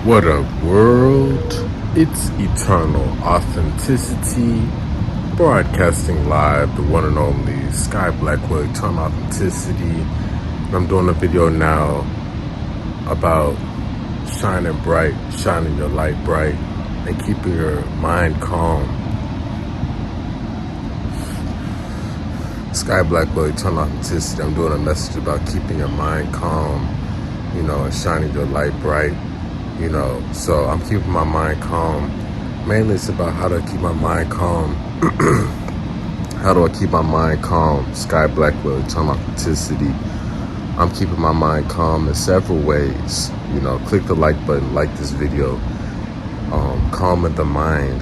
What up, world? It's Eternal Authenticity, broadcasting live, the one and only Sky Blackwell, Eternal Authenticity. And I'm doing a video now about shining bright, shining your light bright, and keeping your mind calm. Sky Blackwell, Eternal Authenticity. I'm doing a message about keeping your mind calm, and shining your light bright. So I'm keeping my mind calm. Mainly it's about how to keep my mind calm. How do I keep my mind calm? Sky Blackwell, Eternal Authenticity. I'm keeping my mind calm in several ways. Click the like button, like this video. Calming the mind.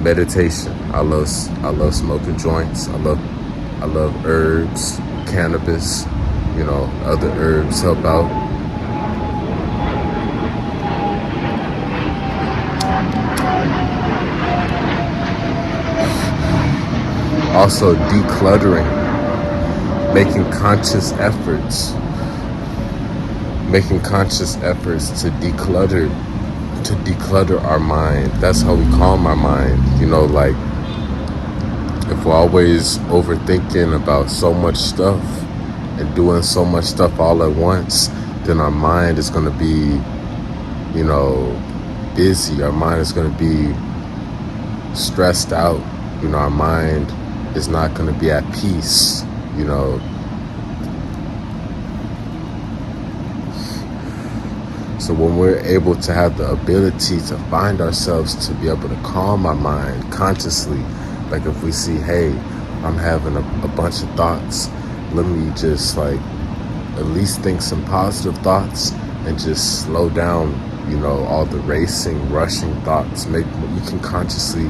Meditation. I love smoking joints. I love herbs, cannabis. Other herbs help out. Also decluttering, making conscious efforts to declutter our mind. That's how we calm our mind. Like if we're always overthinking about so much stuff and doing so much stuff all at once, then our mind is going to be, busy. Our mind is going to be stressed out. Our mind is not going to be at peace, So when we're able to have the ability to find ourselves to be able to calm our mind consciously, like if we see, hey, I'm having a bunch of thoughts, let me just at least think some positive thoughts and just slow down, all the racing, rushing thoughts. You can consciously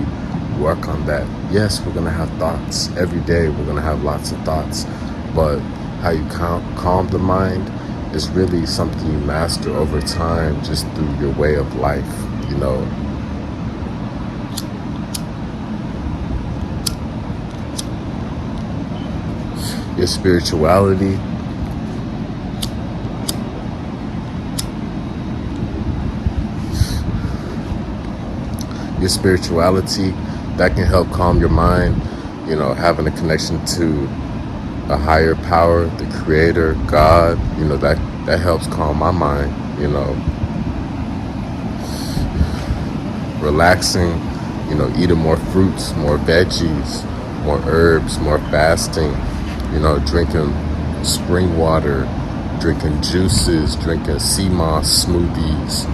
work on that. Yes, we're going to have thoughts. Every day we're going to have lots of thoughts. But how you calm the mind is really something you master over time just through your way of life, Your spirituality. That can help calm your mind, having a connection to a higher power, the creator, God, that helps calm my mind, Relaxing, eating more fruits, more veggies, more herbs, more fasting, drinking spring water, drinking juices, drinking sea moss smoothies,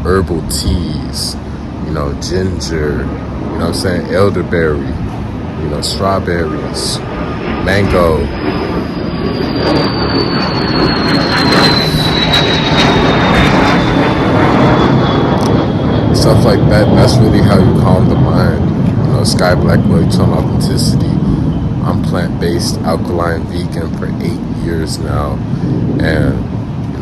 herbal teas, ginger, elderberry, strawberries, mango. Stuff like that, that's really how you calm the mind. Sky Blackwell, Eternal Authenticity. I'm plant-based, alkaline, vegan for 8 years now. And,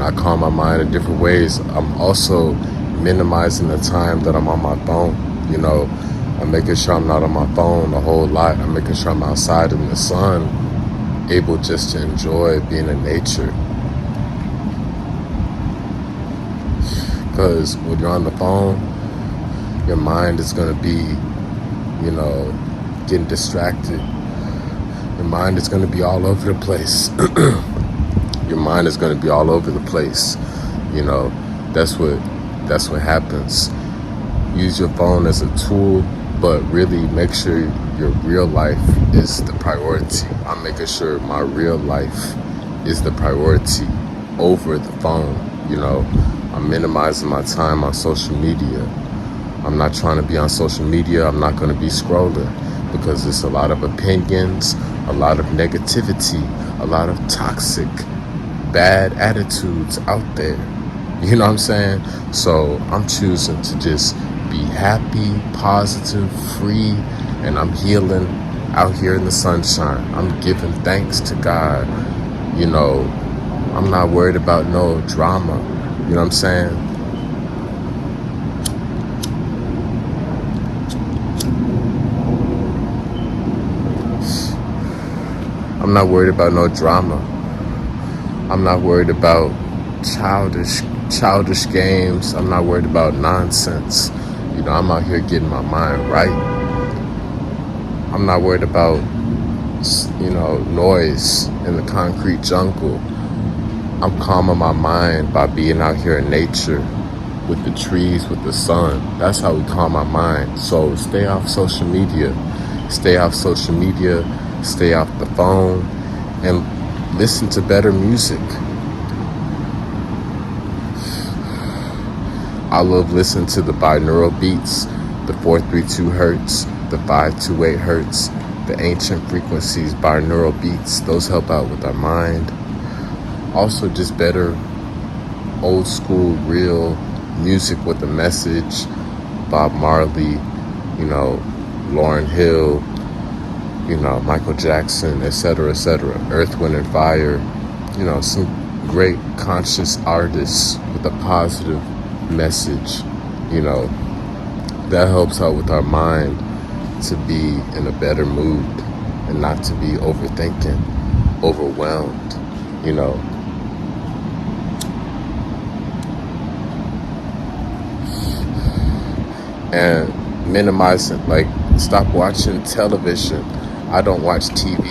I calm my mind in different ways. I'm also minimizing the time that I'm on my phone. I'm making sure I'm not on my phone a whole lot. I'm making sure I'm outside in the sun, able just to enjoy being in nature. Because when you're on the phone, your mind is going to be, getting distracted. Your mind is going to be all over the place. Your mind is going to be all over the place. That's what happens. Use your phone as a tool, but really make sure your real life is the priority. I'm making sure my real life is the priority over the phone. I'm minimizing my time on social media. I'm not trying to be on social media. I'm not going to be scrolling because there's a lot of opinions, a lot of negativity, a lot of toxic, bad attitudes out there. You know what I'm saying? So I'm choosing to just be happy, positive, free, and I'm healing out here in the sunshine. I'm giving thanks to God. I'm not worried about no drama. You know what I'm saying? I'm not worried about no drama. I'm not worried about childish childish games. I'm not worried about nonsense. I'm out here getting my mind right. I'm not worried about, noise in the concrete jungle. I'm calming my mind by being out here in nature with the trees, with the sun. That's how we calm our mind. So stay off social media. Stay off social media. Stay off the phone and listen to better music. I love listening to the binaural beats, the 432 hertz, the 528 hertz, the ancient frequencies, binaural beats. Those help out with our mind. Also, just better old school, real music with a message. Bob Marley, Lauryn Hill, Michael Jackson, etc., etc. Earth, Wind, and Fire. Some great conscious artists with a positive message. That helps out with our mind to be in a better mood and not to be overthinking, overwhelmed. And minimizing, stop watching television. I don't watch TV.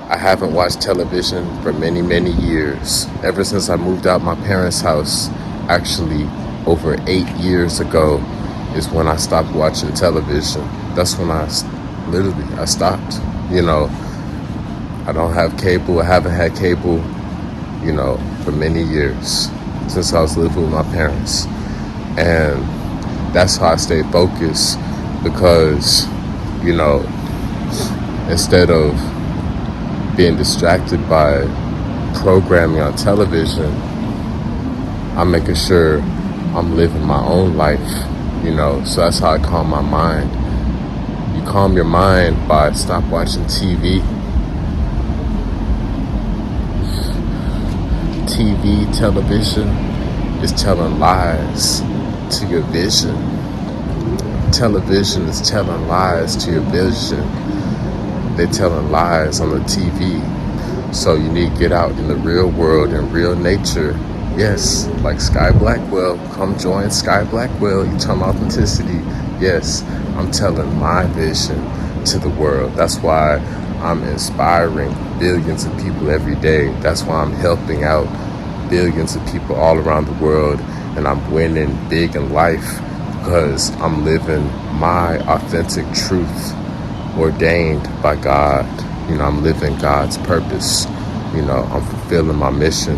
I haven't watched television for many, many years. Ever since I moved out my parents' house, actually over 8 years ago, is when I stopped watching television. That's when I stopped. I don't have cable. I haven't had cable, for many years, since I was living with my parents. And that's how I stay focused, because, instead of being distracted by programming on television, I'm making sure I'm living my own life, so that's how I calm my mind. You calm your mind by stop watching TV. Television is telling lies to your vision. Television is telling lies to your vision. They're telling lies on the TV. So you need to get out in the real world, in real nature. Yes, like Sky Blackwell. Come join Sky Blackwell. Eternal Authenticity. Yes, I'm telling my vision to the world. That's why I'm inspiring billions of people every day. That's why I'm helping out billions of people all around the world. And I'm winning big in life because I'm living my authentic truth ordained by God. I'm living God's purpose. I'm fulfilling my mission.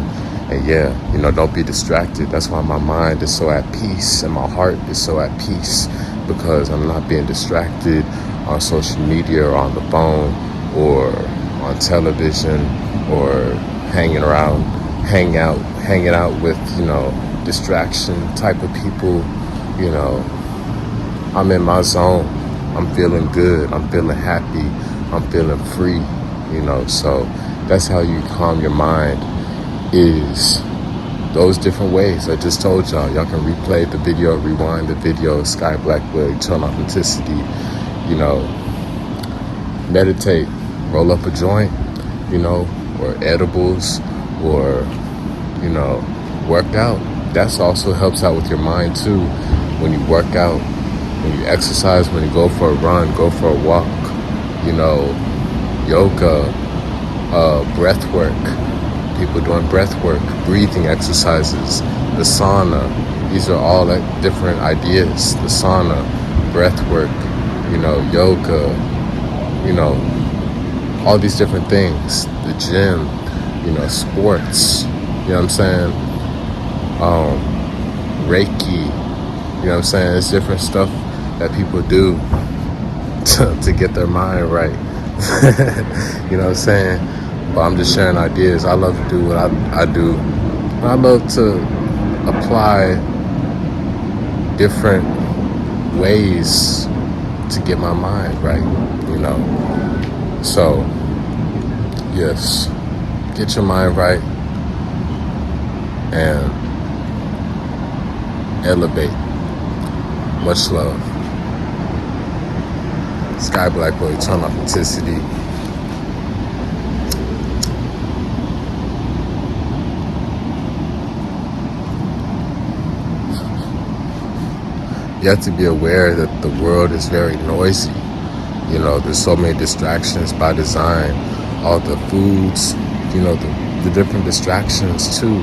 And don't be distracted. That's why my mind is so at peace and my heart is so at peace, because I'm not being distracted on social media or on the phone or on television or hanging out with, distraction type of people. I'm in my zone. I'm feeling good. I'm feeling happy. I'm feeling free, so that's how you calm your mind, is those different ways I just told y'all. Y'all can replay the video, rewind the video, Sky Blackwell, Eternal Authenticity, meditate, roll up a joint, or edibles, or, work out. That's also helps out with your mind too. When you work out, when you exercise, when you go for a run, go for a walk, yoga, breath work, people doing breath work, breathing exercises, the sauna. These are all different ideas. The sauna, breath work, yoga, all these different things. The gym, sports, what I'm saying? Reiki, what I'm saying? It's different stuff that people do to get their mind right. What I'm saying? But I'm just sharing ideas. I love to do what I do. And I love to apply different ways to get my mind right, So, yes, get your mind right and elevate. Much love. Sky Blackwell, Eternal Authenticity. You have to be aware that the world is very noisy. You know, there's so many distractions by design. All the foods, you know, the different distractions too.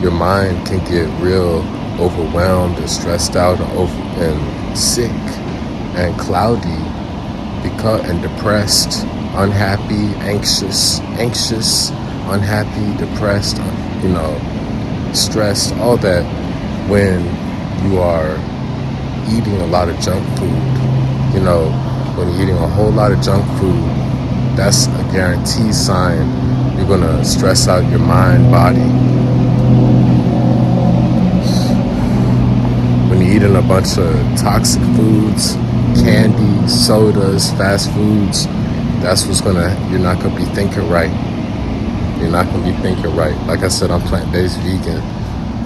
Your mind can get real overwhelmed and stressed out and sick and cloudy and depressed, unhappy, anxious, unhappy, depressed, you know, stressed, all that when you are eating a lot of junk food. You know, when you're eating a whole lot of junk food, that's a guaranteed sign you're gonna stress out your mind, body. When you're eating a bunch of toxic foods, candy, sodas, fast foods, you're not gonna be thinking right. You're not gonna be thinking right. Like I said, I'm plant-based vegan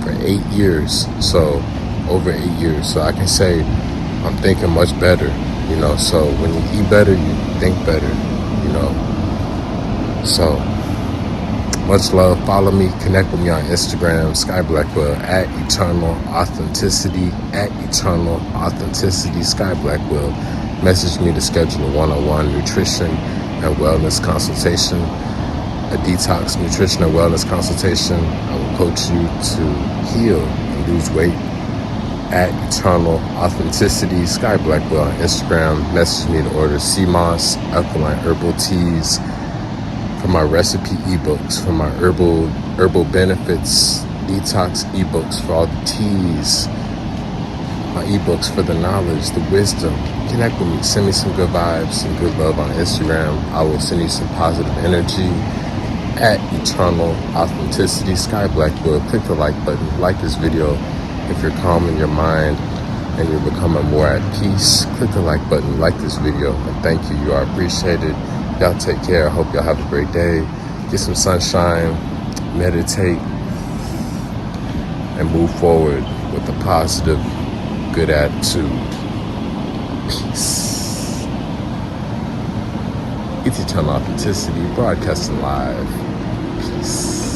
for 8 years, so over 8 years. So I can say I'm thinking much better, you know. So when you eat better, you think better, you know. So much love. Follow me, connect with me on Instagram, Sky Blackwell, at Eternal Authenticity, Sky Blackwell. Message me to schedule a one-on-one nutrition and wellness consultation, a detox nutrition and wellness consultation. I will coach you to heal and lose weight. At Eternal Authenticity, Sky Blackwell on Instagram. Message me to order sea moss, alkaline herbal teas, for my recipe ebooks, for my herbal benefits, detox ebooks, for all the teas, my ebooks for the knowledge, the wisdom. Connect with me, send me some good vibes, some good love on Instagram. I will send you some positive energy. At Eternal Authenticity, Sky Blackwell. Click the like button, like this video. If you're calming your mind and you're becoming more at peace, click the like button, like this video, and thank you. You are appreciated. Y'all take care. I hope y'all have a great day. Get some sunshine, meditate, and move forward with a positive, good attitude. Peace. It's Eternal Authenticity, broadcasting live. Peace.